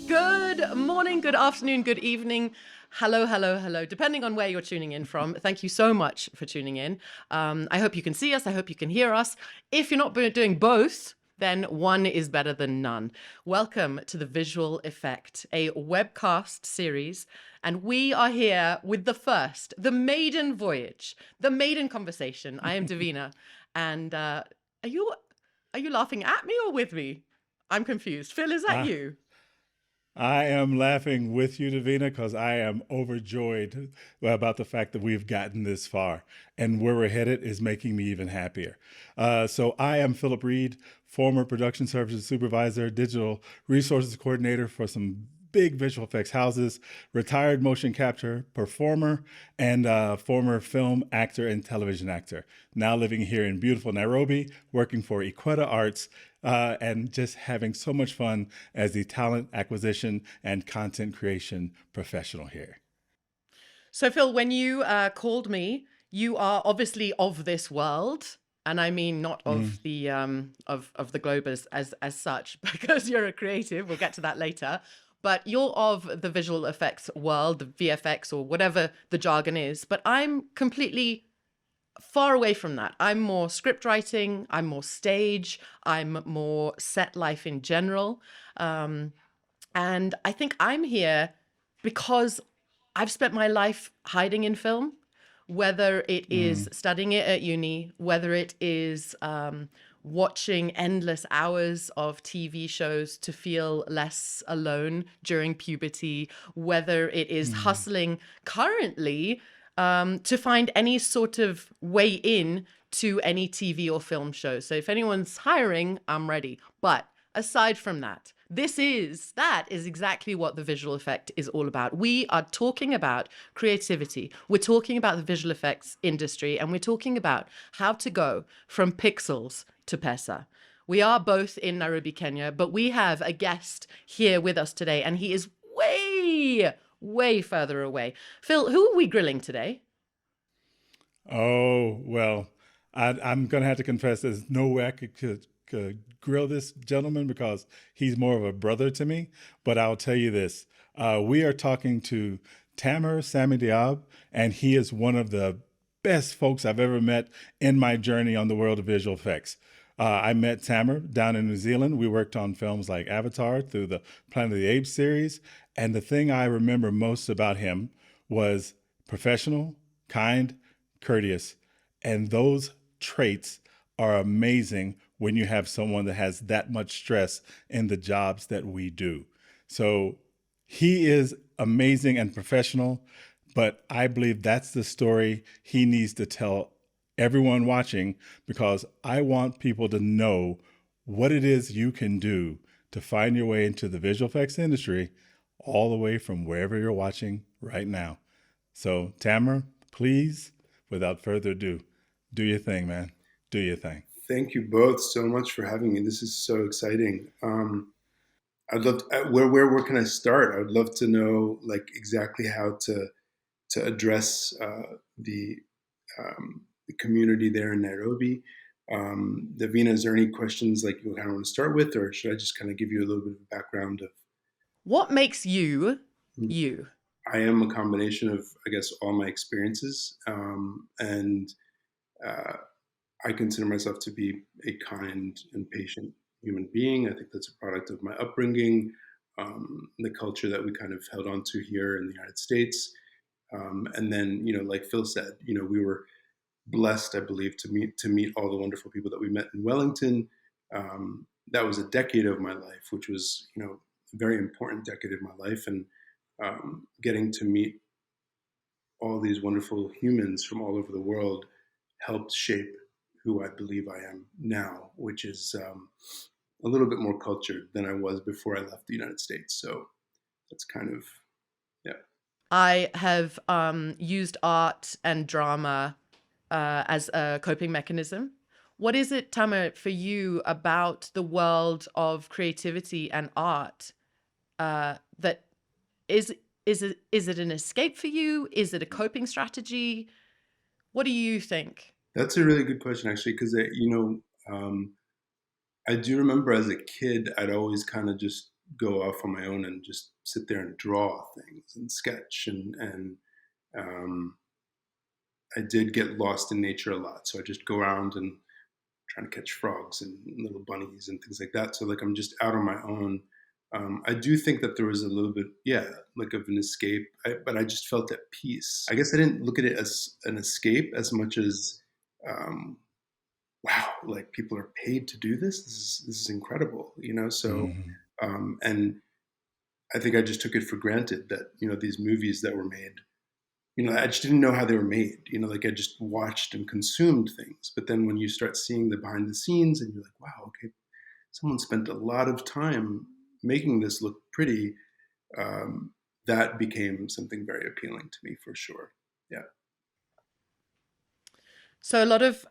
Good morning, good afternoon, good evening. Hello, hello, hello. Depending on where you're tuning in from, thank you so much for tuning in. I hope you can see us. I hope you can hear us. If you're not doing both, then one is better than none. Welcome to The Visual Effect, a webcast series. And we are here with the maiden voyage, the maiden conversation. I am Davina. And are you laughing at me or with me? I'm confused. Phil, is that I, you? I am laughing with you, Davina, because I am overjoyed about the fact that we've gotten this far. And where we're headed is making me even happier. So I am Philip Reed, former production services supervisor, digital resources coordinator for some big visual effects houses, retired motion capture performer, and former film actor and television actor. Now living here in beautiful Nairobi, working for Equetta Arts, and just having so much fun as the talent acquisition and content creation professional here. So, Phil, when you called me, you are obviously of this world, and I mean not of the of the globe as such, because you're a creative. We'll get to that later. But you're of the visual effects world, the VFX or whatever the jargon is. But I'm completely far away from that. I'm more script writing. I'm more stage. I'm more set life in general. And I think I'm here because I've spent my life hiding in film, whether it is studying it at uni, whether it is watching endless hours of TV shows to feel less alone during puberty, whether it is hustling currently to find any sort of way in to any TV or film show. So if anyone's hiring, I'm ready. But aside from that, that is exactly what the visual effect is all about. We are talking about creativity. We're talking about the visual effects industry, and we're talking about how to go from pixels to pesa. We are both in Nairobi, Kenya, but we have a guest here with us today, and he is way further away. Phil, who are we grilling today? Oh, well, I'm going to have to confess there's no way I could grill this gentleman because he's more of a brother to me. But I'll tell you this. We are talking to TAMIR SAMMY DIAB, and he is one of the best folks I've ever met in my journey on the world of visual effects. I met TAMIR down in New Zealand. We worked on films like Avatar through the Planet of the Apes series. And the thing I remember most about him was professional, kind, courteous. And those traits are amazing when you have someone that has that much stress in the jobs that we do. So he is amazing and professional, but I believe that's the story he needs to tell everyone watching, because I want people to know what it is you can do to find your way into the visual effects industry all the way from wherever you're watching right now. So TAMIR, please, without further ado, do your thing, man. Do your thing. Thank you both so much for having me. This is so exciting. I'd love to, where can I start? I would love to know like exactly how to address the community there in Nairobi. Davina, is there any questions like you kind of want to start with, or should I just kind of give you a little bit of a background of What makes you you? I am a combination of, I guess, all my experiences, and I consider myself to be a kind and patient human being. I think that's a product of my upbringing, the culture that we kind of held on to here in the United States. And then, like Phil said, we were blessed, I believe, to meet all the wonderful people that we met in Wellington. That was a decade of my life, which was, a very important decade of my life, and getting to meet all these wonderful humans from all over the world helped shape who I believe I am now, which is a little bit more cultured than I was before I left the United States. So that's kind of, yeah. I have used art and drama as a coping mechanism. What is it, Tamir, for you about the world of creativity and art that is it an escape for you? Is it a coping strategy? What do you think? That's a really good question, actually, because I do remember as a kid, I'd always kind of just go off on my own and just sit there and draw things and sketch, and um, I did get lost in nature a lot. So I just go around and trying to catch frogs and little bunnies and things like that. So like I'm just out on my own. I do think that there was a little bit, yeah, like of an escape, but I just felt at peace. I guess I didn't look at it as an escape as much as, um, wow, like people are paid to do this. This is incredible, you know. So, Hmm. and I think I just took it for granted that these movies that were made, I just didn't know how they were made. Like I just watched and consumed things. But then when you start seeing the behind the scenes, and you're like, wow, okay, someone spent a lot of time making this look pretty. Um, that became something very appealing to me for sure. Yeah. So a lot of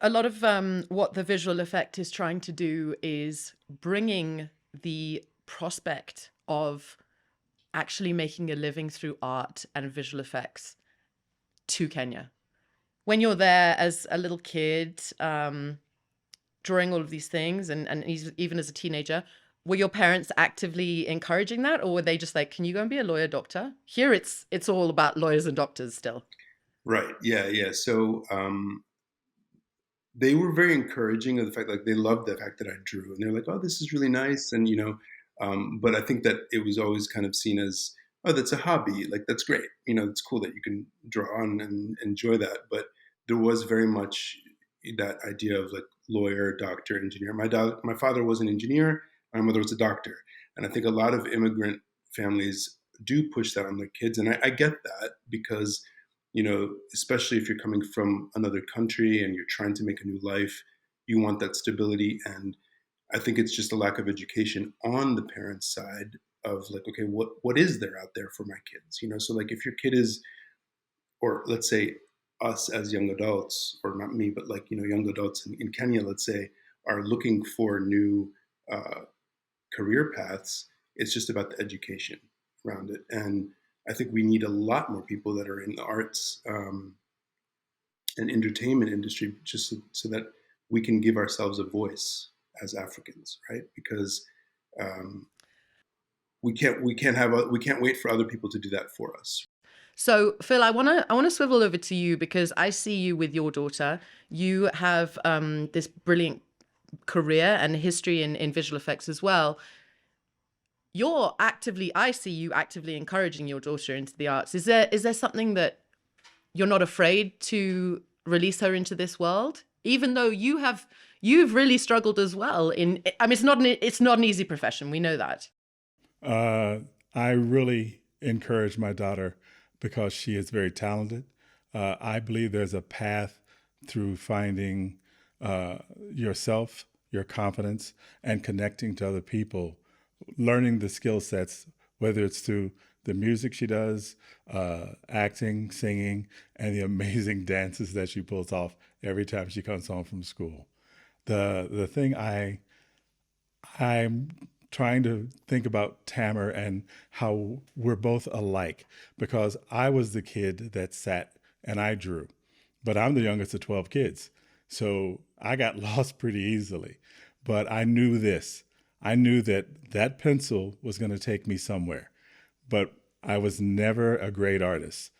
what the visual effect is trying to do is bringing the prospect of actually making a living through art and visual effects to Kenya. When you're there as a little kid, drawing all of these things, and even as a teenager, were your parents actively encouraging that, or were they just like, "Can you go and be a lawyer, doctor?" Here, it's all about lawyers and doctors still. Right. Yeah. Yeah. So they were very encouraging of the fact, like they loved the fact that I drew, and they're like, "Oh, this is really nice," and but I think that it was always kind of seen as, "Oh, that's a hobby. Like that's great. It's cool that you can draw and enjoy that." But there was very much that idea of like lawyer, doctor, engineer. My father was an engineer. My mother was a doctor, and I think a lot of immigrant families do push that on their kids, and I get that because especially if you're coming from another country and you're trying to make a new life, you want that stability. And I think it's just a lack of education on the parents' side of like, okay, what is there out there for my kids? So like if your kid is, or let's say us as young adults, or not me, but like, young adults in Kenya, let's say, are looking for new uh, career paths, it's just about the education around it. And I think we need a lot more people that are in the arts and entertainment industry, just so that we can give ourselves a voice as Africans, right? Because um, we can't wait for other people to do that for us. So, Phil, I wanna swivel over to you because I see you with your daughter. You have this brilliant career and history in visual effects as well. I see you actively encouraging your daughter into the arts. Is there something that you're not afraid to release her into this world, even though you've really struggled as well I mean, it's not an easy profession, we know that. Uh, I really encourage my daughter because she is very talented. I believe there's a path through finding uh, yourself, your confidence, and connecting to other people, learning the skill sets, whether it's through the music she does, acting, singing, and the amazing dances that she pulls off every time she comes home from school. The thing I'm trying to think about Tamir and how we're both alike because I was the kid that sat and I drew, but I'm the youngest of 12 kids. So I got lost pretty easily. But I knew this. I knew that that pencil was going to take me somewhere. But I was never a great artist,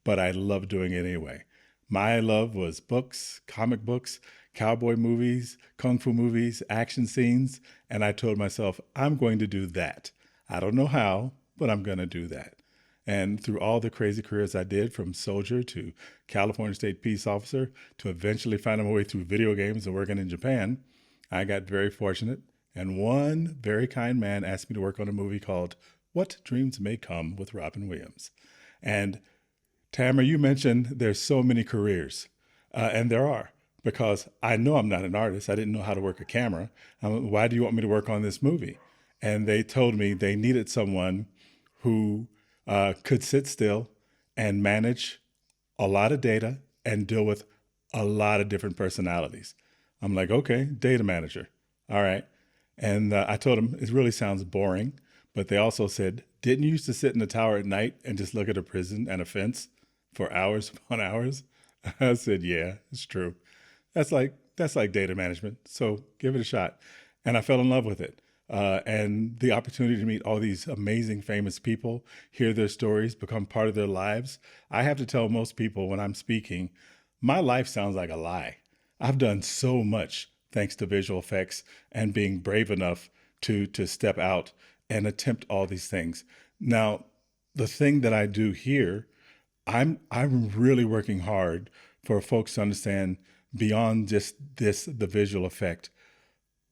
but I loved doing it anyway. My love was books, comic books, cowboy movies, kung fu movies, action scenes, and I told myself, I'm going to do that. I don't know how, but I'm going to do that. And through all the crazy careers I did, from soldier to California State Peace Officer to eventually finding my way through video games and working in Japan, I got very fortunate. And one very kind man asked me to work on a movie called What Dreams May Come with Robin Williams. And Tamara, you mentioned there's so many careers, and there are, because I know I'm not an artist. I didn't know how to work a camera. Why do you want me to work on this movie? And they told me they needed someone who could sit still and manage a lot of data and deal with a lot of different personalities. I'm like, okay, data manager. All right. And I told him it really sounds boring, but they also said, didn't you used to sit in the tower at night and just look at a prison and a fence for hours upon hours? I said, yeah, it's true. That's like data management. So give it a shot. And I fell in love with it. And the opportunity to meet all these amazing, famous people, hear their stories, become part of their lives. I have to tell most people when I'm speaking, my life sounds like a lie. I've done so much thanks to visual effects and being brave enough to step out and attempt all these things. Now, the thing that I do here, I'm really working hard for folks to understand beyond just the visual effect.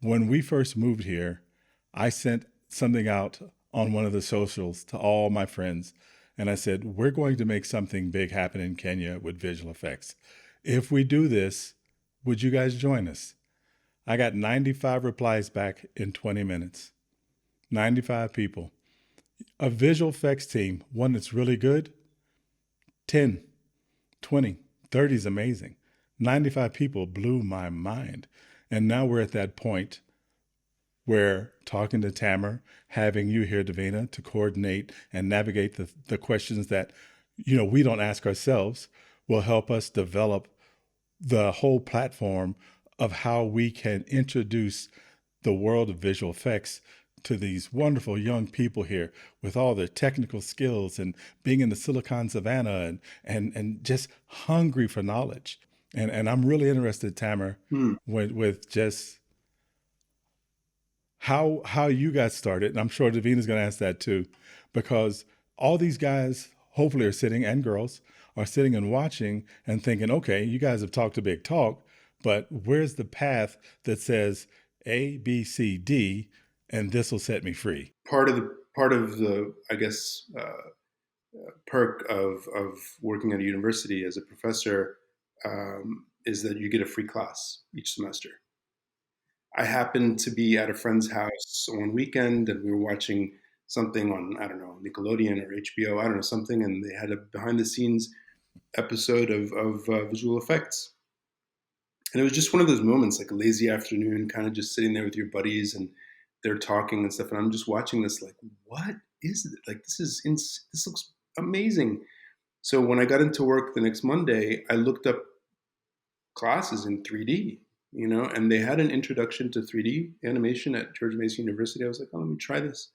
When we first moved here, I sent something out on one of the socials to all my friends, and I said, we're going to make something big happen in Kenya with visual effects. If we do this, would you guys join us? I got 95 replies back in 20 minutes. 95 people. A visual effects team, one that's really good, 10, 20, 30 is amazing. 95 people blew my mind. And now we're at that point where talking to TAMIR, having you here, Davina, to coordinate and navigate the questions that, we don't ask ourselves will help us develop the whole platform of how we can introduce the world of visual effects to these wonderful young people here with all their technical skills and being in the Silicon Savannah and just hungry for knowledge. And I'm really interested, Tamer, with just how you got started. And I'm sure Davina's going to ask that too, because all these guys hopefully are sitting, and girls are sitting and watching and thinking, okay, you guys have talked a big talk, but where's the path that says A, B, C, D, and this will set me free? Part of the I guess perk of working at a university as a professor is that you get a free class each semester. I happened to be at a friend's house one weekend, and we were watching something on, I don't know, Nickelodeon or HBO, I don't know, something, and they had a behind the scenes episode of visual effects. And it was just one of those moments, like a lazy afternoon, kind of just sitting there with your buddies, and they're talking and stuff. And I'm just watching this, like, what is it? Like, this looks amazing. So when I got into work the next Monday, I looked up classes in 3D, and they had an introduction to 3D animation at George Mason University. I was like, oh, let me try this.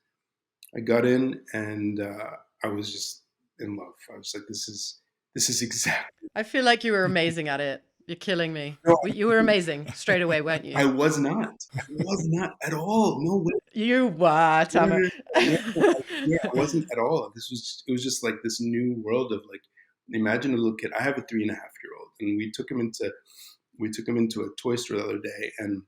I got in, and I was just in love. I was like, this is exactly. I feel like you were amazing at it. You're killing me. No, You were amazing straight away, weren't I you? was not. I was not at all. No way. You were, No, no, Tama. no, no, no. Yeah, I wasn't at all. It was just like this new world of, like, imagine a little kid. I have a 3.5-year-old, and we took him into a toy store the other day, and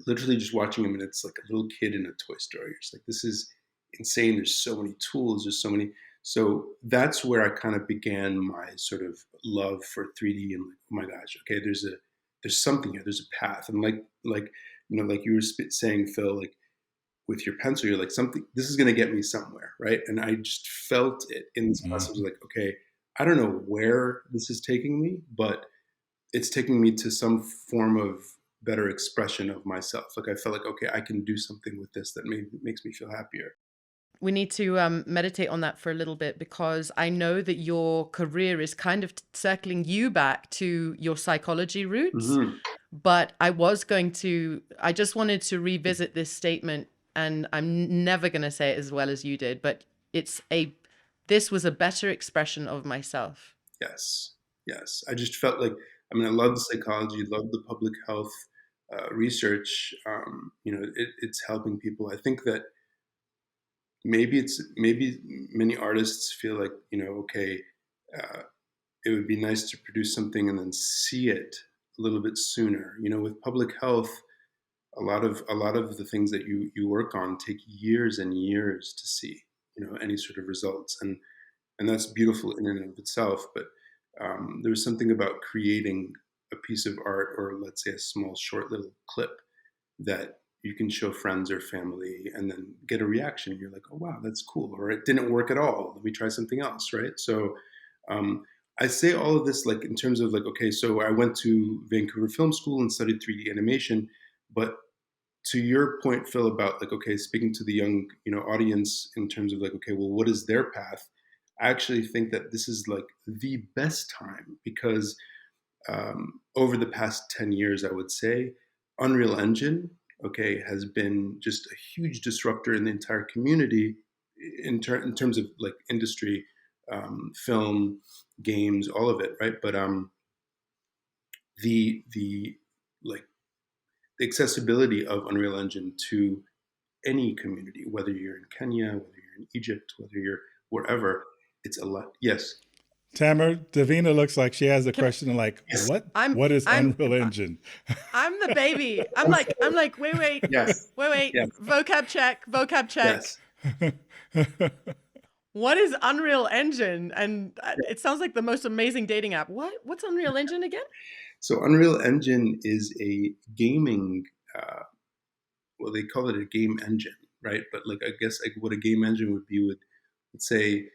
literally just watching him, and it's like a little kid in a toy store. You're just like, this is insane. There's so many tools. There's so many. So that's where I kind of began my sort of love for 3D, and like, oh my gosh, okay, there's something here. There's a path, and like like you were saying, Phil, like with your pencil, you're like, something. This is going to get me somewhere, right? And I just felt it in this class. I was like, okay, I don't know where this is taking me, but it's taking me to some form of better expression of myself. Like, I felt like, okay, I can do something with this that makes me feel happier. We need to meditate on that for a little bit, because I know that your career is kind of circling you back to your psychology roots. Mm-hmm. But I just wanted to revisit this statement, and I'm never going to say it as well as you did, but this was a better expression of myself. Yes, yes. I just felt like, I mean, I love the psychology, love the public health research. It's helping people. I think that maybe many artists feel like, okay, uh, it would be nice to produce something and then see it a little bit sooner. With public health, a lot of the things that you work on take years and years to see, any sort of results, and that's beautiful in and of itself. But there's something about creating a piece of art, or let's say a small short little clip, that you can show friends or family and then get a reaction. You're like, oh wow, that's cool, or it didn't work at all, let me try something else, right? So I say all of this like in terms of like, okay, so I went to Vancouver Film School and studied 3D animation, but to your point, Phil, about like, okay, speaking to the young, audience in terms of like, okay, well, what is their path? I actually think that this is like the best time because over the past 10 years, I would say, Unreal Engine, okay, has been just a huge disruptor in the entire community in terms of like industry, film, games, all of it, right? But the like the accessibility of Unreal Engine to any community, whether you're in Kenya, whether you're in Egypt, whether you're wherever, it's a lot. Yes, Tamir, Davina looks like she has a Can I, question like, yes, I'm what is I'm Unreal Engine? I'm the baby. I'm sorry. I'm like, wait, wait, Yes, wait, wait. yes, Vocab check, vocab check. yes. What is Unreal Engine? And it sounds like the most amazing dating app. What's Unreal Engine again? So Unreal Engine is a gaming, well, they call it a game engine, right? But like, I guess like what a game engine would be would say,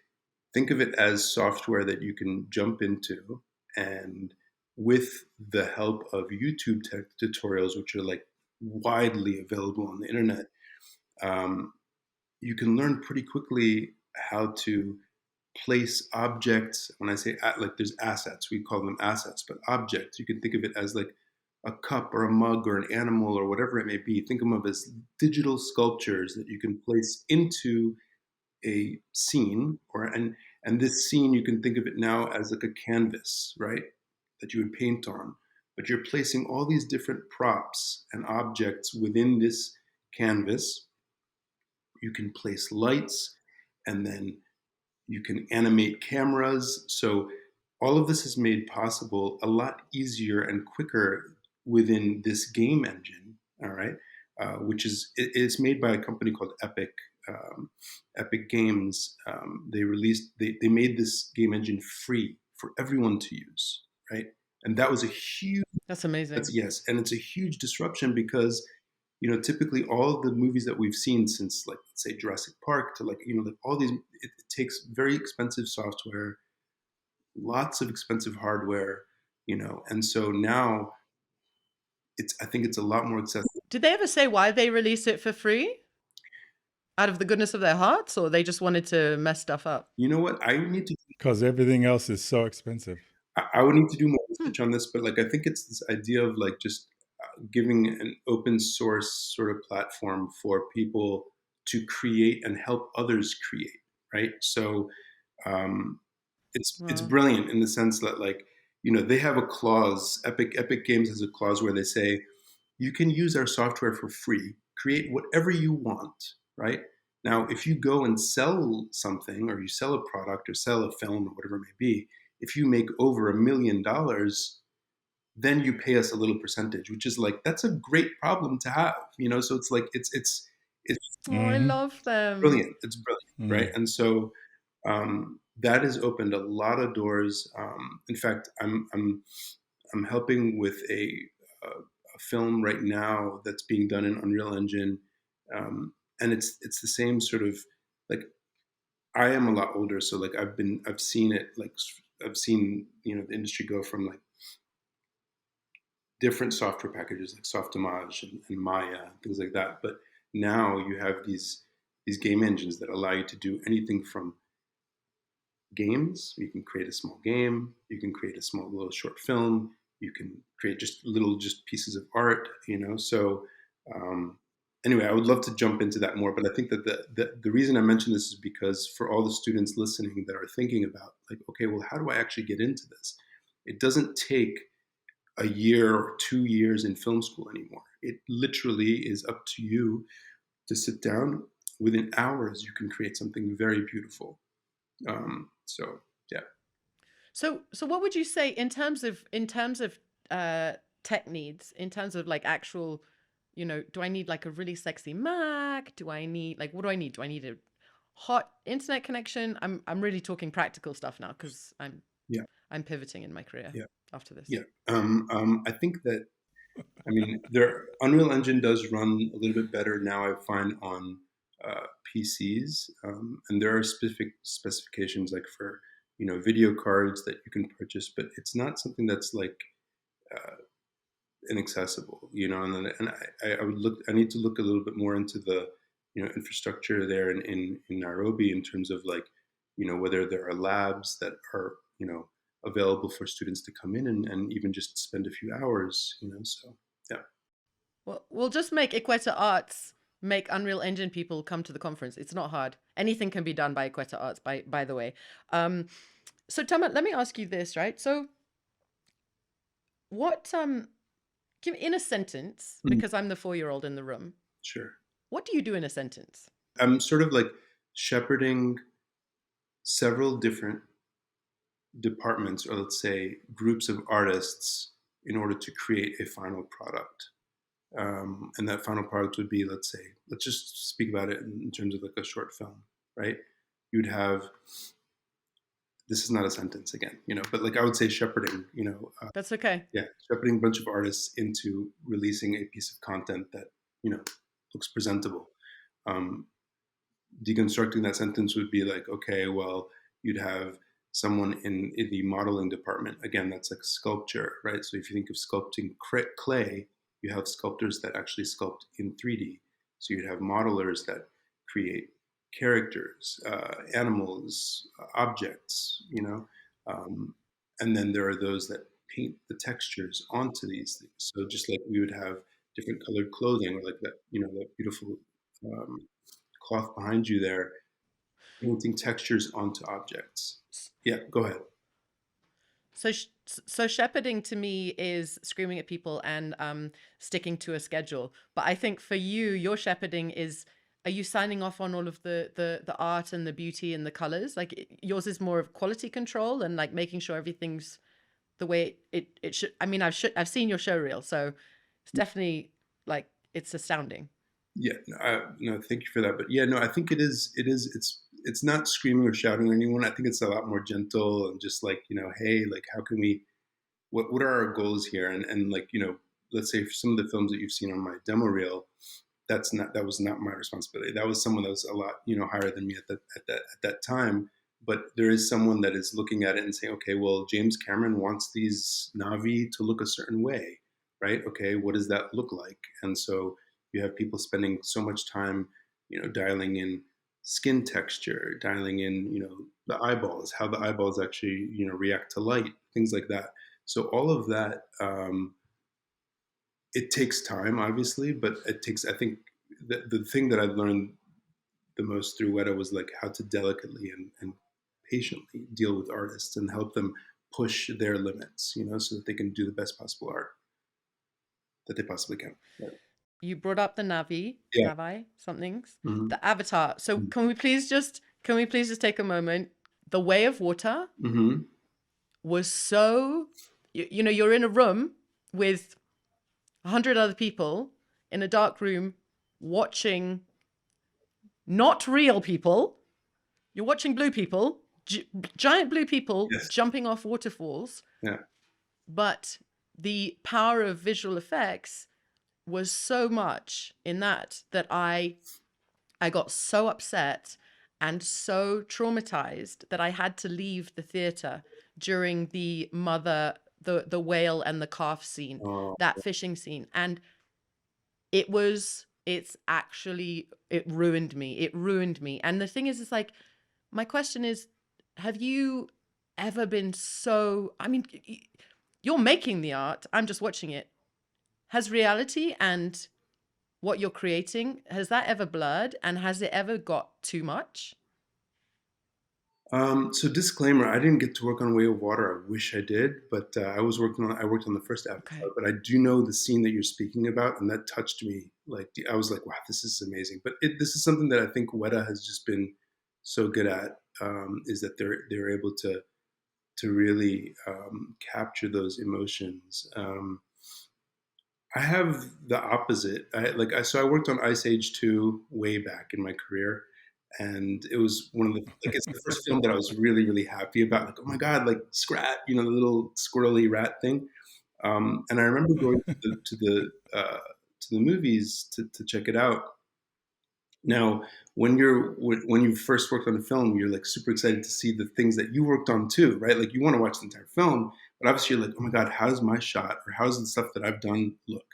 think of it as software that you can jump into, and with the help of YouTube tutorials, which are like widely available on the internet, um, you can learn pretty quickly how to place objects. When I say like there's assets, we call them assets, but objects, you can think of it as like a cup or a mug or an animal or whatever it may be. Think of them as digital sculptures that you can place into a scene, and this scene, you can think of it now as like a canvas, right, that you would paint on, but you're placing all these different props and objects within this canvas. You can place lights, and then you can animate cameras. So all of this is made possible a lot easier and quicker within this game engine. All right, which is it's made by a company called Epic. Epic Games. They made this game engine free for everyone to use, right? And that was a huge That's amazing. that's yes, and it's a huge disruption because typically all of the movies that we've seen since like let's say Jurassic Park to like like all these, it takes very expensive software, lots of expensive hardware, and so now I think it's a lot more accessible. Did they ever say why they released it for free? Out of the goodness of their hearts, or they just wanted to mess stuff up? You know what? Because everything else is so expensive. I would need to do more Hmm. research on this, but like I think it's this idea of like just giving an open source sort of platform for people to create and help others create, right? So um, it's Wow. brilliant in the sense that like they have a clause. Epic Games has a clause where they say you can use our software for free, create whatever you want, right? Now, if you go and sell something, or you sell a product, or sell a film, or whatever it may be, if you make over $1 million, then you pay us a little percentage, which is like that's a great problem to have, So it's like it's Oh, I Hmm. love them. brilliant. It's brilliant, right? Hmm. And so that has opened a lot of doors. In fact, I'm helping with a film right now that's being done in Unreal Engine, and it's the same sort of like I am a lot older, so like I've seen it like I've seen the industry go from like different software packages like Softimage and Maya, things like that. But now you have these game engines that allow you to do anything from games. You can create a small game. You can create a small little short film. You can create just little just pieces of art. So um, anyway, I would love to jump into that more. But I think that the reason I mention this is because for all the students listening that are thinking about like, okay, well, how do I actually get into this? It doesn't take a year or 2 years in film school anymore. It literally is up to you to sit down. Within hours, you can create something very beautiful. So yeah, So what would you say in terms of uh tech needs, in terms of like actual, do I need like a really sexy Mac? Do I need like what do I need? Do I need a hot internet connection? I'm really talking practical stuff now because yeah, I'm pivoting in my career yeah, after this. yeah. I think that there Unreal Engine does run a little bit better now. I find on PCs, and there are specific specifications like for video cards that you can purchase, but it's not something that's like uh, inaccessible, and then, and I would look. I need to look a little bit more into the infrastructure there in Nairobi in terms of like whether there are labs that are available for students to come in and even just spend a few hours. So yeah. Well, we'll just make Equeta Arts make Unreal Engine people come to the conference. It's not hard. Anything can be done by Equeta Arts, by the way. So Tama, let me ask you this, right? So what give in a sentence, Mm, because I'm the 4-year-old in the room, sure. what do you do in a sentence? I'm sort of like shepherding several different departments, or let's say groups of artists, in order to create a final product. And that final product would be, let's just speak about it in terms of like a short film, right? You'd have, this is not a sentence again, but like I would say shepherding, That's okay. yeah, shepherding a bunch of artists into releasing a piece of content that, looks presentable. Um, Deconstructing that sentence would be like, okay, well, you'd have someone in the modeling department. Again, that's like sculpture, right? So if you think of sculpting clay, you have sculptors that actually sculpt in 3D. So you'd have modelers that create characters, animals, objects, and then there are those that paint the textures onto these things. So just like we would have different colored clothing, or like that, that beautiful um, cloth behind you there, painting textures onto objects. Yeah, go ahead. So, so shepherding to me is screaming at people and sticking to a schedule. But I think for you, your shepherding is, are you signing off on all of the art and the beauty and the colors? Like yours is more of quality control and like making sure everything's the way it should. I mean, I've seen your show reel, so it's definitely like it's astounding. Yeah, no, thank you for that. But yeah, no, I think it's not screaming or shouting at anyone. I think it's a lot more gentle and just like, hey, like how can we, what are our goals here? And like, let's say for some of the films that you've seen on my demo reel, that was not my responsibility. That was someone that was a lot, higher than me at that time. But there is someone that is looking at it and saying, okay, well, James Cameron wants these Navi to look a certain way, right? Okay, what does that look like? And so you have people spending so much time, dialing in skin texture, dialing in, the eyeballs, how the eyeballs actually, react to light, things like that. So all of that, it takes time, obviously, but it takes, I think, the thing that I've learned the most through Weta was like how to delicately and patiently deal with artists and help them push their limits, so that they can do the best possible art that they possibly can. Right. You brought up the Yeah. Navi, somethings, Mm-hmm. the Avatar. So can we please just take a moment? The Way of Water Mm-hmm. was so, you're in a room with 100 other people in a dark room watching not real people. You're watching blue people, giant blue people Yes. jumping off waterfalls. Yeah. But the power of visual effects was so much in that I got so upset and so traumatized that I had to leave the theater during the the whale and the calf scene, Oh, that fishing scene. And it ruined me. It ruined me. And the thing is like, my question is, have you ever been so, I mean, you're making the art, I'm just watching it. Has reality and what you're creating, has that ever blurred, and has it ever got too much? so disclaimer: I didn't get to work on Way of Water. I wish I did, but I worked on the first Avatar. Okay. But I do know the scene that you're speaking about, and that touched me. Like I was like, wow, this is amazing. But this is something that I think Weta has just been so good at, is that they're able to really capture those emotions. I have the opposite. So I worked on Ice Age 2 way back in my career, and it was one of the like it's the first film that I was really really happy about. Like, oh my god, like Scrat, the little squirrely rat thing. And I remember going to the movies to check it out, Now, when you first worked on a film, you're like super excited to see the things that you worked on too, right? Like you want to watch the entire film, but obviously you're like, oh my God, how's my shot or how's the stuff that I've done look?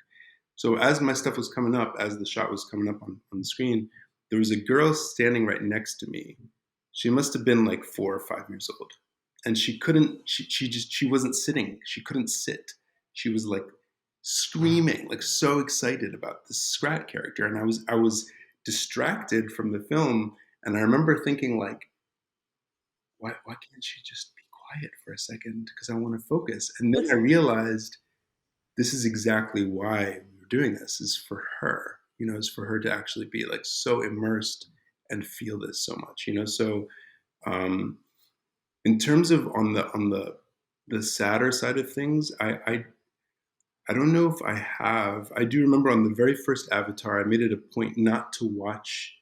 So as my stuff was coming up, as the shot was coming up on the screen, there was a girl standing right next to me. She must have been like 4 or 5 years old. And she couldn't, she wasn't sitting. She couldn't sit. She was like screaming, like so excited about this Scrat character. And I was distracted from the film. And I remember thinking like, why can't she just be quiet for a second? Because I want to focus. And then I realized this is exactly why we were doing this, is for her, is for her to actually be like so immersed and feel this so much, so um in terms of on the sadder side of things, I don't know if I do remember on the very first Avatar, I made it a point not to watch,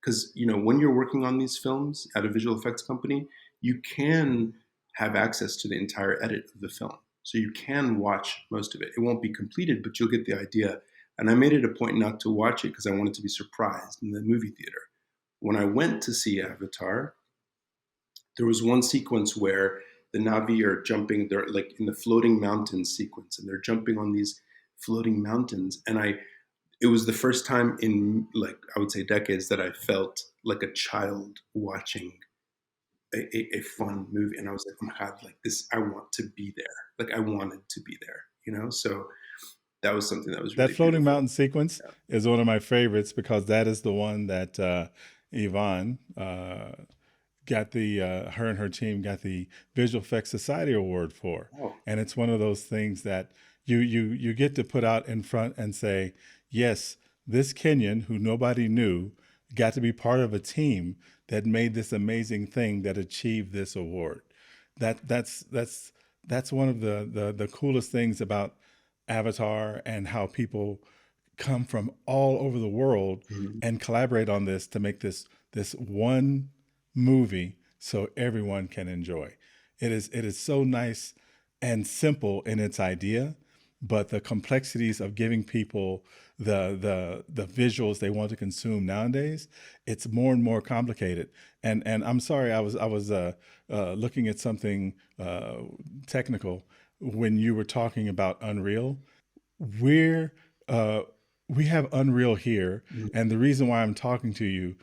because when you're working on these films at a visual effects company, you can have access to the entire edit of the film. So you can watch most of it. It won't be completed, but you'll get the idea. And I made it a point not to watch it because I wanted to be surprised in the movie theater. When I went to see Avatar, there was one sequence where the Navi are jumping, they're like in the floating mountains sequence, and they're jumping on these floating mountains. And it was the first time in, like, I would say decades, that I felt like a child watching a fun movie. And I was like, oh my God, like this, I want to be there. Like I wanted to be there, So that was something that was That really floating beautiful. mountain sequence is one of my favorites because that is the one that Yvonne got the her and her team got the Visual Effects Society Award for, Oh, and it's one of those things that you get to put out in front and say, yes, this Kenyan who nobody knew got to be part of a team that made this amazing thing that achieved this award. That's one of the coolest things about Avatar and how people come from all over the world mhm. and collaborate on this to make this one movie so everyone can enjoy. It is so nice and simple in its idea, but the complexities of giving people the visuals they want to consume nowadays, it's more and more complicated. And I'm sorry, I was looking at something technical when you were talking about Unreal. We're we have Unreal here, and the reason why I'm talking to you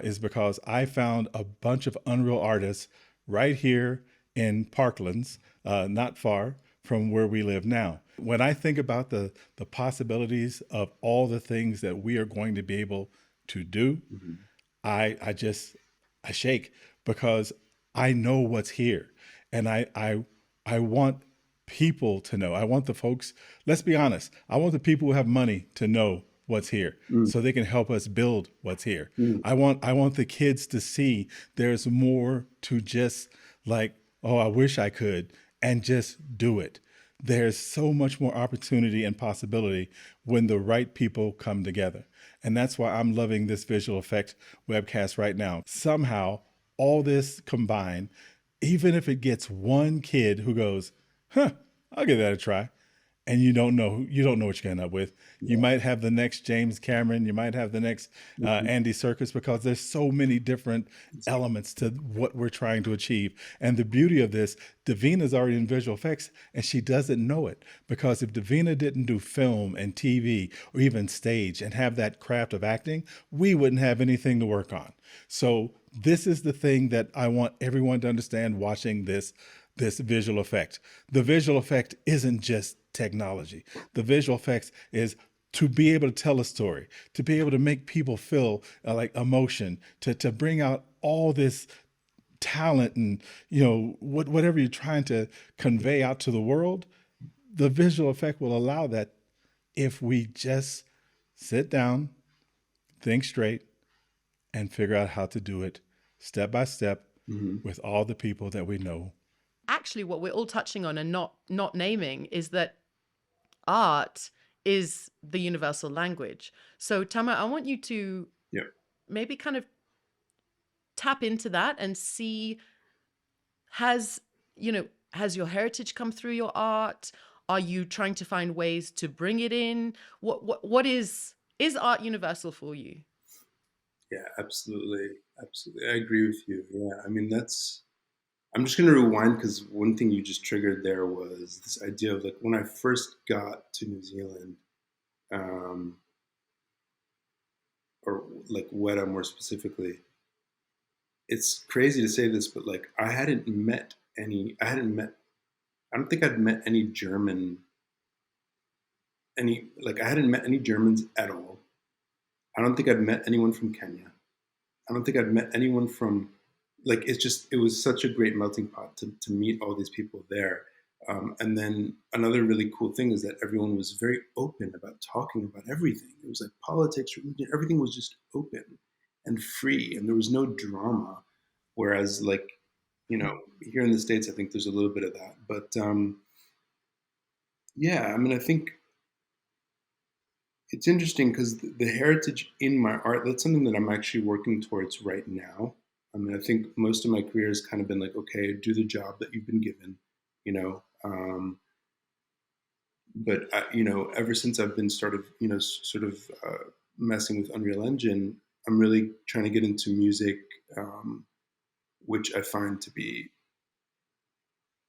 is because I found a bunch of Unreal artists right here in Parklands, not far from where we live now. When I think about the possibilities of all the things that we are going to be able to do, Mhm. I shake because I know what's here, and I want people to know. I want the folks. Let's be honest. I want the people who have money to know what's here, Mm, so they can help us build what's here. mm, I want the kids to see there's more to just like, oh, I wish I could, and just do it. There's so much more opportunity and possibility when the right people come together. And that's why I'm loving this visual effect webcast right now. Somehow, all this combined, even if it gets one kid who goes, huh, I'll give that a try. And you don't know what you're gonna end up with. You yeah. might have the next James Cameron, you might have the next Mhm. Andy Serkis, because there's so many different elements to what we're trying to achieve. And the beauty of this, Davina's already in visual effects and she doesn't know it, because if Davina didn't do film and TV or even stage and have that craft of acting, we wouldn't have anything to work on. So this is the thing that I want everyone to understand watching this visual effect. The visual effect isn't just technology. The visual effects is to be able to tell a story, to be able to make people feel like emotion, to bring out all this talent and whatever you're trying to convey out to the world. The visual effect will allow that if we just sit down, think straight, and figure out how to do it step by step Mhm. with all the people that we know. Actually, what we're all touching on and not naming is that art is the universal language. So, Tama, I want you to Yeah. maybe kind of tap into that and see, has, has your heritage come through your art? Are you trying to find ways to bring it in? What is art universal for you? Yeah, absolutely, absolutely. I agree with you. Yeah, I mean that's. I'm just going to rewind because one thing you just triggered there was this idea of like when I first got to New Zealand, um, or like Weta more specifically. It's crazy to say this, but like I hadn't met any. I hadn't met. I don't think I'd met any German. Any like I hadn't met any Germans at all. I don't think I'd met anyone from Kenya. I don't think I'd met anyone from like it's just it was such a great melting pot to meet all these people there. And then another really cool thing is that everyone was very open about talking about everything. It was like politics, religion, everything was just open and free, and there was no drama. Whereas, like here in the States, I think there's a little bit of that. But yeah, I mean, I think it's interesting because the heritage in my art, that's something that I'm actually working towards right now. I mean, I think most of my career has kind of been like, okay, do the job that you've been given, you know. But ever since I've been sort of messing with Unreal Engine, I'm really trying to get into music, which I find to be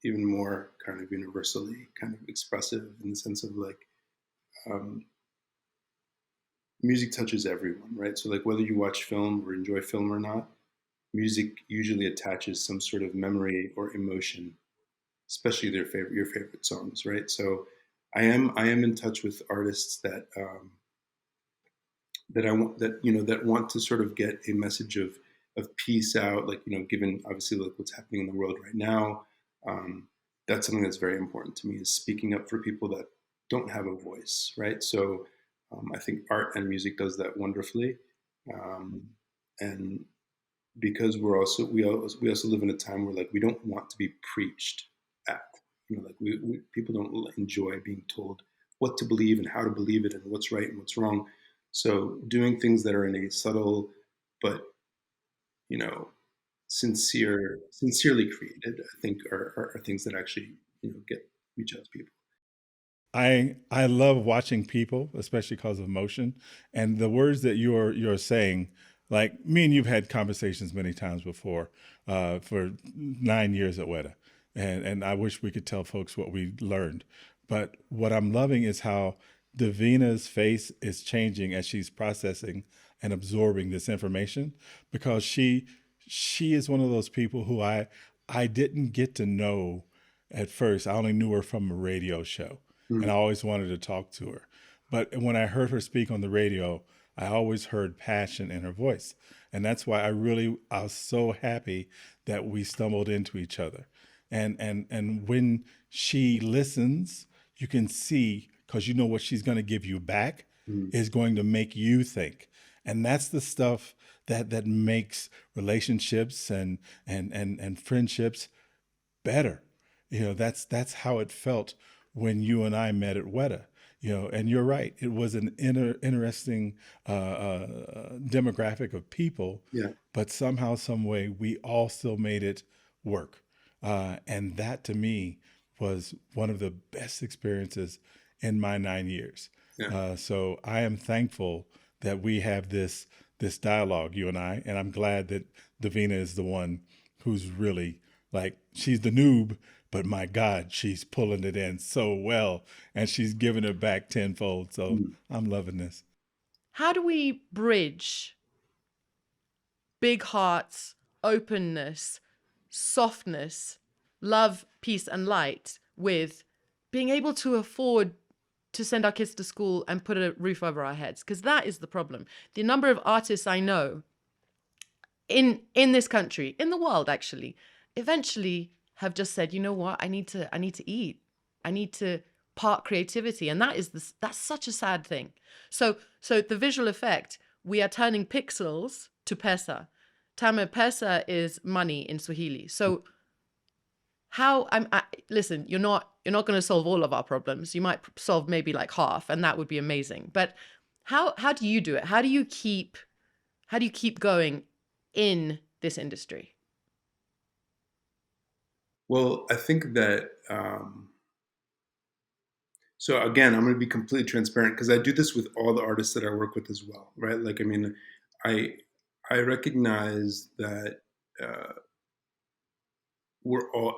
even more kind of universally kind of expressive in the sense of like um, music touches everyone, right? So like whether you watch film or enjoy film or not, music usually attaches some sort of memory or emotion, especially your favorite songs, right? So I am in touch with artists that I want that want to sort of get a message of peace out, like given obviously like what's happening in the world right now. Um, that's something that's very important to me is speaking up for people that don't have a voice, right? So I think art and music does that wonderfully, um, and because we also live in a time where like we don't want to be preached at, like people don't enjoy being told what to believe and how to believe it and what's right and what's wrong. So doing things that are in a subtle but you know sincerely created, I think are things that actually get reach out to people. I love watching people, especially because of emotion, and the words that you're saying. Like me and you've had conversations many times before, for 9 years at Weta, and I wish we could tell folks what we learned. But what I'm loving is how Davina's face is changing as she's processing and absorbing this information, because she is one of those people who I didn't get to know at first. I only knew her from a radio show, and I Mm, always wanted to talk to her. But when I heard her speak on the radio, I always heard passion in her voice. And that's why I was so happy that we stumbled into each other. And when she listens, you can see, because you know what she's going to give you back mm, is going to make you think. And that's the stuff that makes relationships and friendships better. That's how it felt when you and I met at Weta. And you're right. It was an interesting demographic of people, yeah, but somehow, some way, we all still made it work. And that to me was one of the best experiences in my 9 years. yeah, So I am thankful that we have this dialogue, you and I'm glad that Davina is the one who's really like, she's the noob, but my God, she's pulling it in so well, and she's giving it back tenfold. So mm, I'm loving this. How do we bridge big hearts, openness, softness, love, peace, and light with being able to afford to send our kids to school and put a roof over our heads? Because that is the problem. The number of artists I know in this country, in the world actually, eventually have just said, you know what, I need to eat. I need to part creativity. And that's such a sad thing. So the visual effect, we are turning pixels to pesa. TAMIR, pesa is money in Swahili. So listen, you're not going to solve all of our problems. You might solve maybe like half, and that would be amazing. But how do you do it? How do you keep going in this industry? well, I think that so again, I'm going to be completely transparent because I do this with all the artists that I work with as well, right? Like, I mean, I I recognize that uh,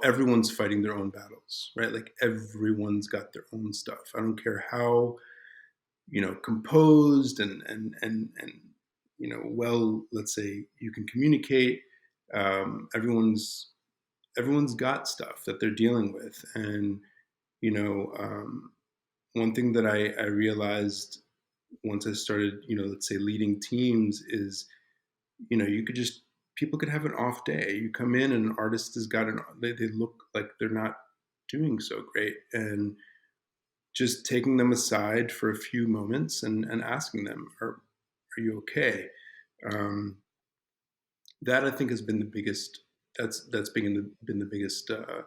everyone's fighting their own battles, right? Like everyone's got their own stuff. I don't care how composed and well, let's say you can communicate. Everyone's got stuff that they're dealing with, and you know, one thing that I realized once I started, let's say leading teams is, you could just people could have an off day. You come in and an artist has got they look like they're not doing so great, and just taking them aside for a few moments and asking them, are you okay? Um, that I think has been the biggest. That's been the biggest uh,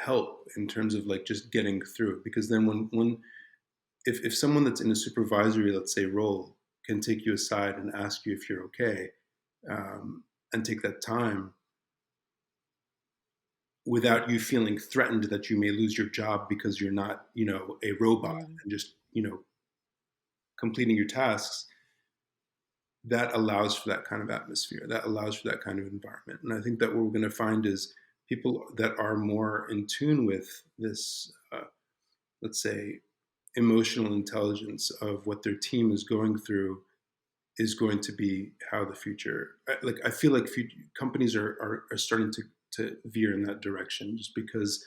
help in terms of like just getting through. Because then when if someone that's in a supervisory, let's say, role can take you aside and ask you if you're okay, um, and take that time without you feeling threatened that you may lose your job because you're not, a robot Mm. and just, completing your tasks, that allows for that kind of atmosphere, that allows for that kind of environment. And I think that what we're going to find is people that are more in tune with this, let's say, emotional intelligence of what their team is going through is going to be how the future. Like I feel like companies are starting to veer in that direction, just because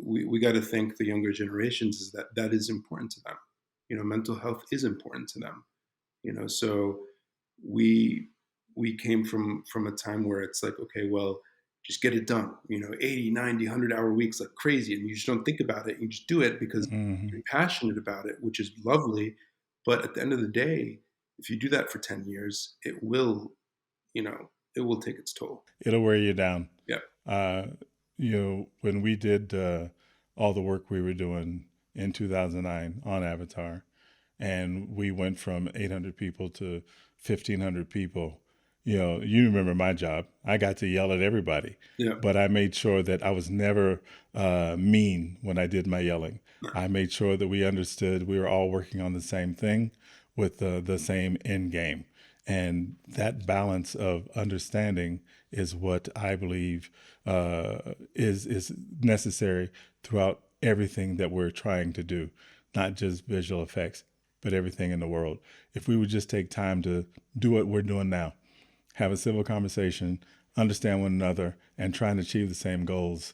we got to think the younger generations is that is important to them. Mental health is important to them. So we we came from a time where it's like, okay, well, just get it done, 80, 90, 100-hour weeks like crazy, and you just don't think about it. You just do it because Hmm. you're passionate about it, which is lovely. But at the end of the day, if you do that for 10 years, it will take its toll. It'll wear you down. Yeah. Uh, when we did all the work we were doing in 2009 on Avatar, and we went from 800 people to 1,500 people. You remember my job. I got to yell at everybody, Yeah. but I made sure that I was never mean when I did my yelling. I made sure that we understood we were all working on the same thing with the same end game. And that balance of understanding is what I believe is necessary throughout everything that we're trying to do, not just visual effects, but everything in the world. If we would just take time to do what we're doing now, have a civil conversation, understand one another, and try and achieve the same goals,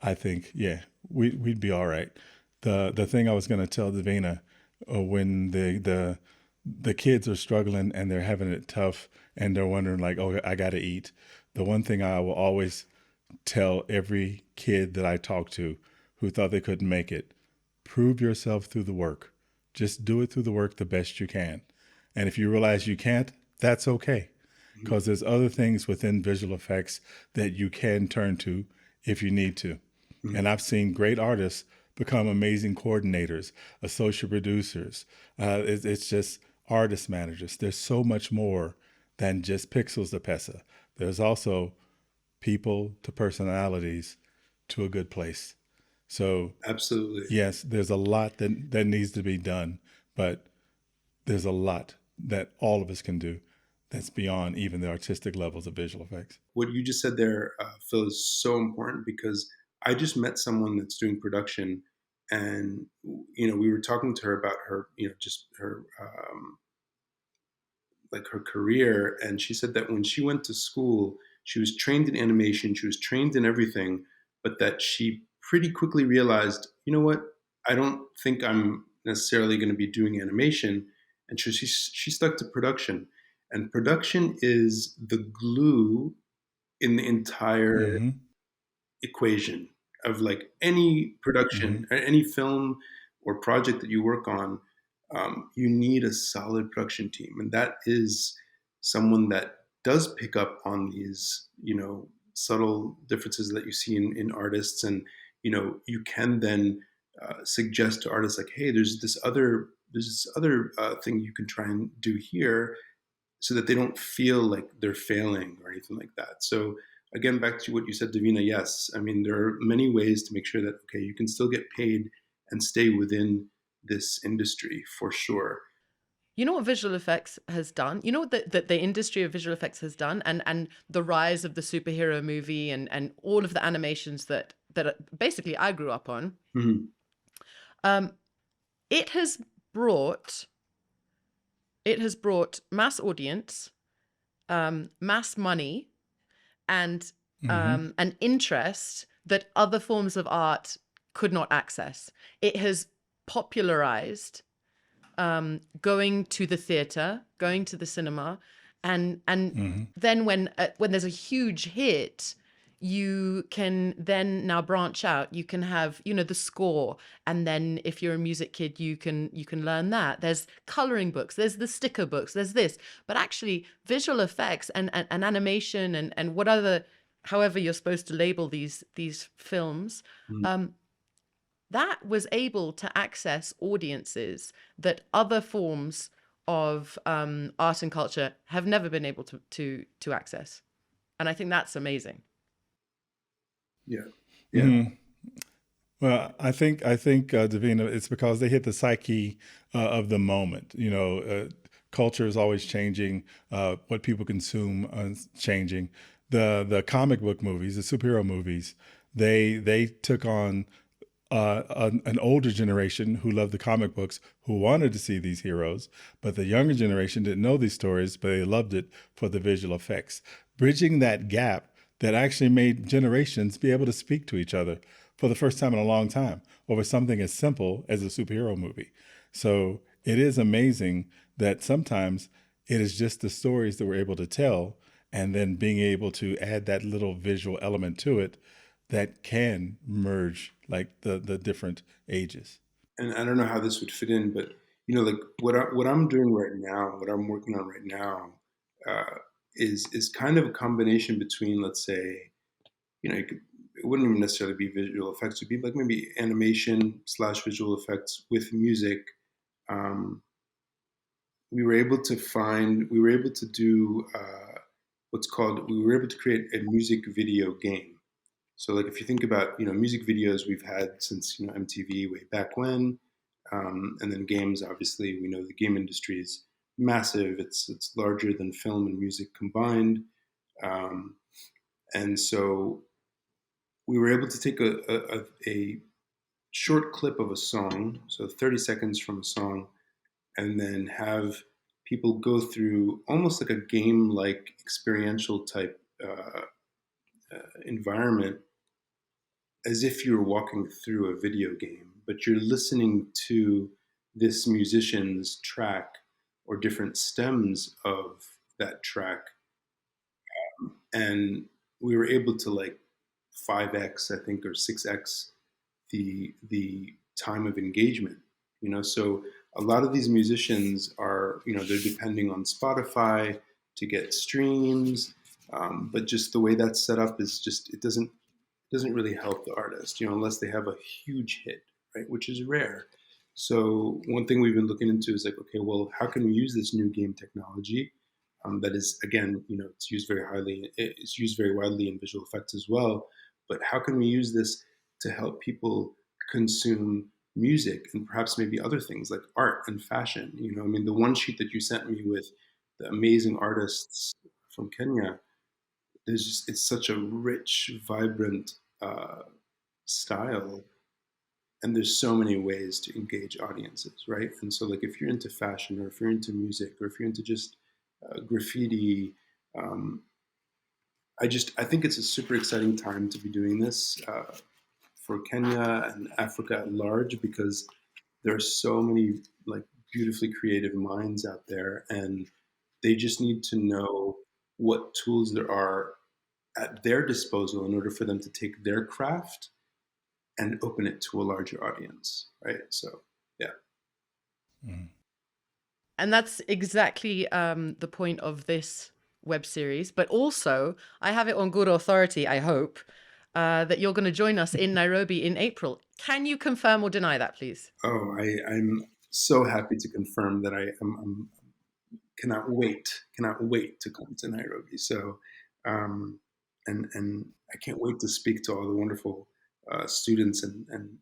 I think, yeah, we'd be all right. The thing I was going to tell Davina, when the kids are struggling and they're having it tough and they're wondering like, oh, I got to eat. The one thing I will always tell every kid that I talk to who thought they couldn't make it, prove yourself through the work. Just do it through the work the best you can. And if you realize you can't, that's okay. Mhm. Because there's other things within visual effects that you can turn to if you need to. Mhm. And I've seen great artists become amazing coordinators, associate producers. It's just artist managers. There's so much more than just pixels to pesa. There's also people to personalities to a good place. So Absolutely. yes, there's a lot that needs to be done, but there's a lot that all of us can do that's beyond even the artistic levels of visual effects. What you just said there, Phil, is so important because I just met someone that's doing production, and we were talking to her about her, just her like her career, and she said that when she went to school, she was trained in animation, she was trained in everything, but that she pretty quickly realized, you know what, I don't think I'm necessarily going to be doing animation, and she stuck to production, and production is the glue in the entire Mm-hmm. equation of like any Mm-hmm. production, any film or project that you work on. You need a solid production team, and that is someone that does pick up on these, subtle differences that you see in artists, and you can then suggest to artists like, hey, there's this other thing you can try and do here, so that they don't feel like they're failing or anything like that. So again, back to what you said, Davina, yes, I mean, there are many ways to make sure that, okay, you can still get paid and stay within this industry for sure. You know what visual effects has done? You know what the industry of visual effects has done, and the rise of the superhero movie and all of the animations that basically I grew up on. Mm-hmm. Um, it has brought mass audience, mass money, and Hmm. an interest that other forms of art could not access. It has popularized going to the theater, going to the cinema, and Hmm. then when there's a huge hit, you can then now branch out. You can have, you know, the score, and then if you're a music kid, you can learn that. There's coloring books, there's the sticker books, there's this. But actually, visual effects and animation and what other, however you're supposed to label these films, Mm-hmm. that was able to access audiences that other forms of art and culture have never been able to access, and I think that's amazing. Yeah. Yeah. Hmm. Well, I think Davina, it's because they hit the psyche of the moment. Culture is always changing. What people consume is changing. The comic book movies, the superhero movies, they took on an older generation who loved the comic books, who wanted to see these heroes, but the younger generation didn't know these stories, but they loved it for the visual effects. Bridging that gap that actually made generations be able to speak to each other for the first time in a long time over something as simple as a superhero movie. So it is amazing that sometimes it is just the stories that we're able to tell, and then being able to add that little visual element to it that can merge like the different ages. And I don't know how this would fit in, but like what I'm doing right now, what I'm working on right now, uh, is kind of a combination between, let's say, it wouldn't even necessarily be visual effects. It'd be like maybe animation slash visual effects with music. Um, we were able to do we were able to create a music video game. So like if you think about music videos we've had since MTV way back when, and then games. Obviously, we know the game industry is massive. It's larger than film and music combined, um, and so we were able to take a short clip of a song, so 30 seconds from a song, and then have people go through almost like a game like experiential type environment, as if you're walking through a video game, but you're listening to this musician's track or different stems of that track. And we were able to like 5x, I think, or 6x the time of engagement. So a lot of these musicians are, they're depending on Spotify to get streams, but just the way that's set up is just it doesn't really help the artist, unless they have a huge hit, right? Which is rare. So one thing we've been looking into is like, okay, well, how can we use this new game technology that is, again, it's used very widely in visual effects as well. But how can we use this to help people consume music and perhaps maybe other things like art and fashion? I mean, the one sheet that you sent me with the amazing artists from Kenya, it's such a rich, vibrant style, and there's so many ways to engage audiences, right? And so, like, if you're into fashion, or if you're into music, or if you're into just graffiti, um, I think it's a super exciting time to be doing this for Kenya and Africa at large, because there are so many like beautifully creative minds out there, and they just need to know what tools there are at their disposal in order for them to take their craft and open it to a larger audience, right? So, yeah. Mm. And that's exactly the point of this web series. But also, I have it on good authority, I hope, that you're going to join us in Nairobi in April. Can you confirm or deny that, please? Oh, I'm so happy to confirm that I'm cannot wait to come to Nairobi. So, um, and I can't wait to speak to all the wonderful students and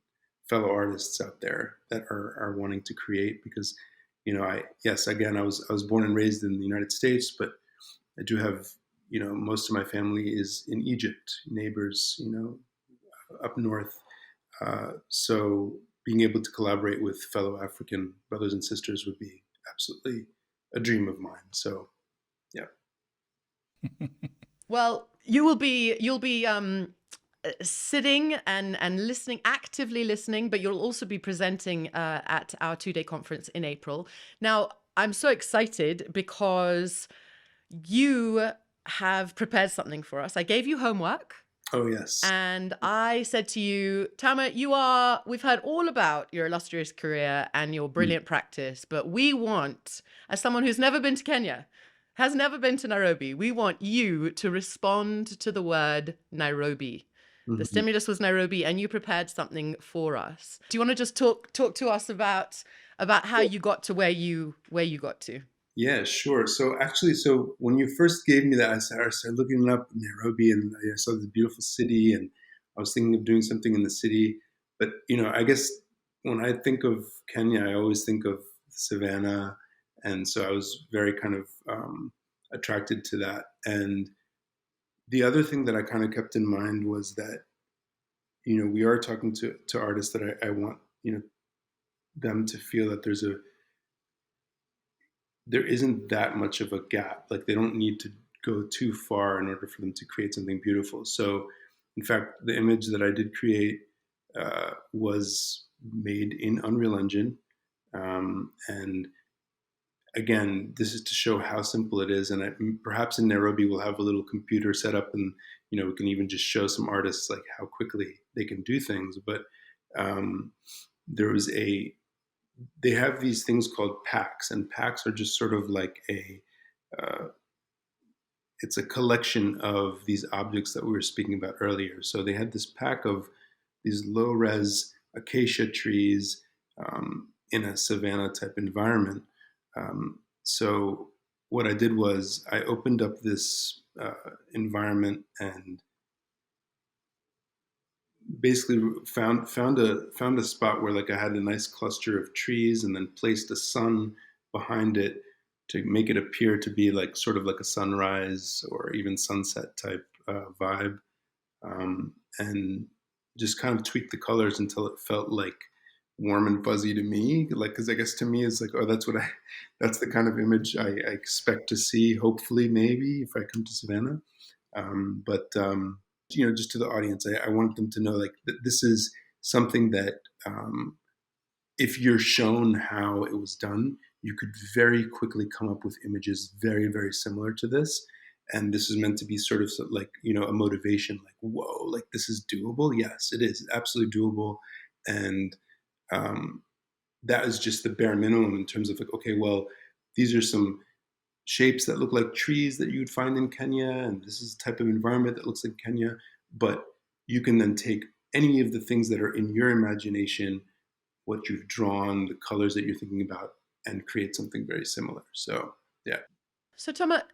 fellow artists out there that are wanting to create, because yes, again, I was born and raised in the United States, but I do have, most of my family is in Egypt, neighbors, up north. So being able to collaborate with fellow African brothers and sisters would be absolutely a dream of mine. So yeah. Well, you'll be sitting and listening, actively listening, but you'll also be presenting at our 2-day conference in April. Now, I'm so excited because you have prepared something for us. I gave you homework. Oh yes. And I said to you, Tama, we've heard all about your illustrious career and your brilliant practice, but we want, as someone who's never been to Kenya, has never been to Nairobi, we want you to respond to the word Nairobi. The Mhm. stimulus was Nairobi, and you prepared something for us. Do you want to just talk to us about how you got to where you got to? Yeah, sure. So actually, so when you first gave me that, I started looking up Nairobi, and I saw this beautiful city, and I was thinking of doing something in the city. But I guess when I think of Kenya, I always think of savannah, and so I was very kind of attracted to that. And the other thing that I kind of kept in mind was that we are talking to artists that I want them to feel that there isn't that much of a gap. Like they don't need to go too far in order for them to create something beautiful. So, in fact, the image that I did create was made in Unreal Engine, and again, this is to show how simple it is. And perhaps in Nairobi, we'll have a little computer set up, and we can even just show some artists like how quickly they can do things. But um, there was they have these things called packs, and packs are just sort of like uh, it's a collection of these objects that we were speaking about earlier. So they had this pack of these low res acacia trees in a savanna type environment. So what I did was I opened up this environment and basically found a spot where like I had a nice cluster of trees and then placed a sun behind it to make it appear to be like sort of like a sunrise or even sunset type vibe, and just kind of tweaked the colors until it felt like warm and fuzzy to me. Like, because I guess to me it's like, oh, that's the kind of image I expect to see. Hopefully, maybe if I come to Savannah, but just to the audience, I want them to know like that this is something that if you're shown how it was done, you could very quickly come up with images very, very similar to this. And this is meant to be sort of like, a motivation, like, whoa, like this is doable. Yes, it is absolutely doable. And um, that is just the bare minimum in terms of like, okay, well, these are some shapes that look like trees that you'd find in Kenya, and this is the type of environment that looks like Kenya. But you can then take any of the things that are in your imagination, what you've drawn, the colors that you're thinking about, and create something very similar. So, yeah, So, Tama,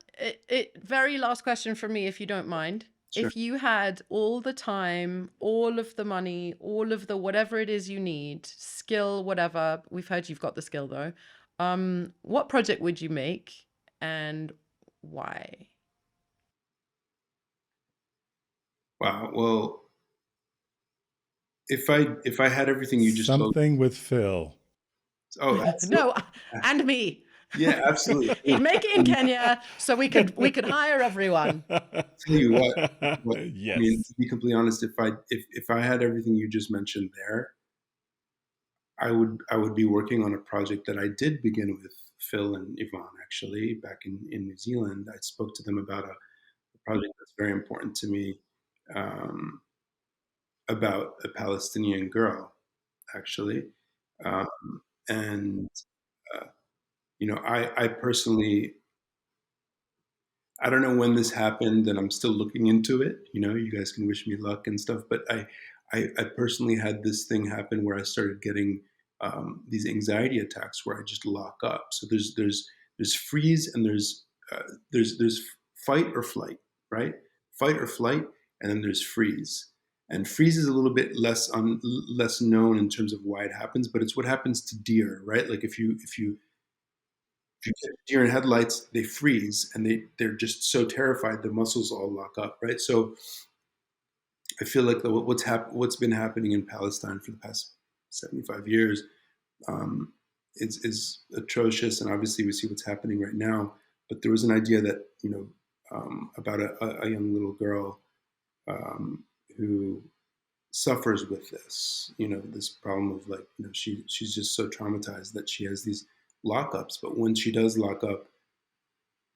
very last question from me, if you don't mind. sure. If you had all the time, all of the money, all of the whatever it is you need, skill, whatever, we've heard you've got the skill though, what project would you make and why? Wow. Well, if I had everything you just told, Something with Phil. oh, absolutely, No, and me. yeah, absolutely. He'd make it in Kenya, so we could hire everyone. Tell you what I mean, Yes. to be completely honest, if I had everything you just mentioned there, I would be working on a project that I did begin with Phil and Yvonne actually back in New Zealand. I spoke to them about a project that's very important to me, um, about a Palestinian girl actually, um, and uh, I personally, I don't know when this happened, and I'm still looking into it. You guys can wish me luck and stuff, but I personally had this thing happen where I started getting these anxiety attacks where I just lock up. So there's freeze and there's fight or flight, right? Fight or flight, and then there's freeze. And freeze is a little bit less known in terms of why it happens, but it's what happens to deer, right? Like if you if you get deer in headlights, they freeze and they're just so terrified the muscles all lock up, right? So I feel like what's been happening in Palestine for the past 75 years um, is atrocious, and obviously we see what's happening right now. But there was an idea that about a young little girl who suffers with this, this problem of like, she's just so traumatized that she has these lockups. But when she does lock up,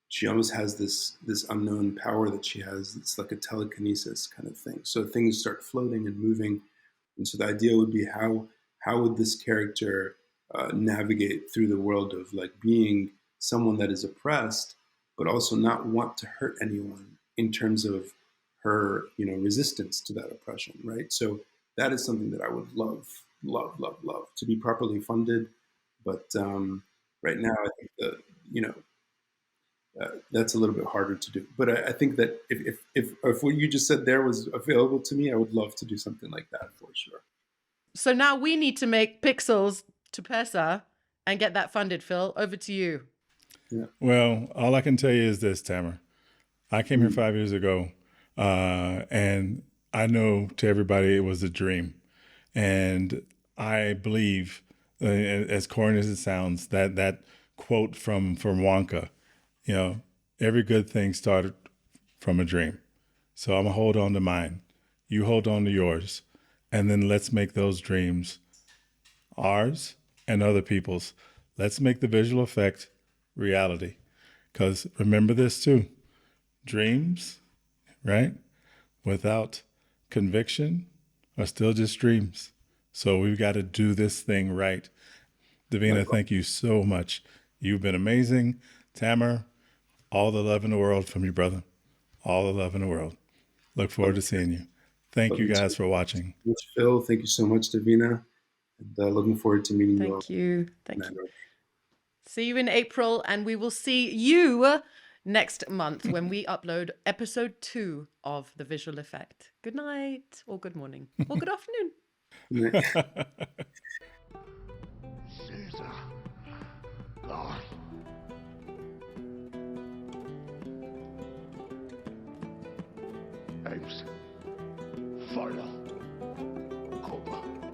she almost has this unknown power that she has. It's like a telekinesis kind of thing. So things start floating and moving. And so the idea would be how would this character navigate through the world of like being someone that is oppressed, but also not want to hurt anyone in terms of her, resistance to that oppression, right? So that is something that I would love, love, love, love to be properly funded. But right now, I think that that's a little bit harder to do. But I think that if what you just said there was available to me, I would love to do something like that for sure. So now we need to make Pixels to Pesa and get that funded, Phil. Over to you. Yeah. Well, all I can tell you is this, Tamir. I came here 5 years ago, and I know to everybody it was a dream. And I believe, as corny as it sounds, that quote from Wonka, every good thing started from a dream. So I'm going to hold on to mine. You hold on to yours. And then let's make those dreams ours and other people's. Let's make the visual effect reality. Because remember this too, dreams, right, without conviction are still just dreams. So we've got to do this thing right. Davina, thank you so much. You've been amazing. Tamir, all the love in the world from you, brother. All the love in the world. Look forward to seeing you. Thank you guys for watching. Phil, thank you so much, Davina. And looking forward to meeting you all. Thank you. Thank you. See you in April, and we will see you next month when we upload episode 2 of The Visual Effect. Good night, or good morning, or good afternoon. Caesar, Lord. Apes, follow.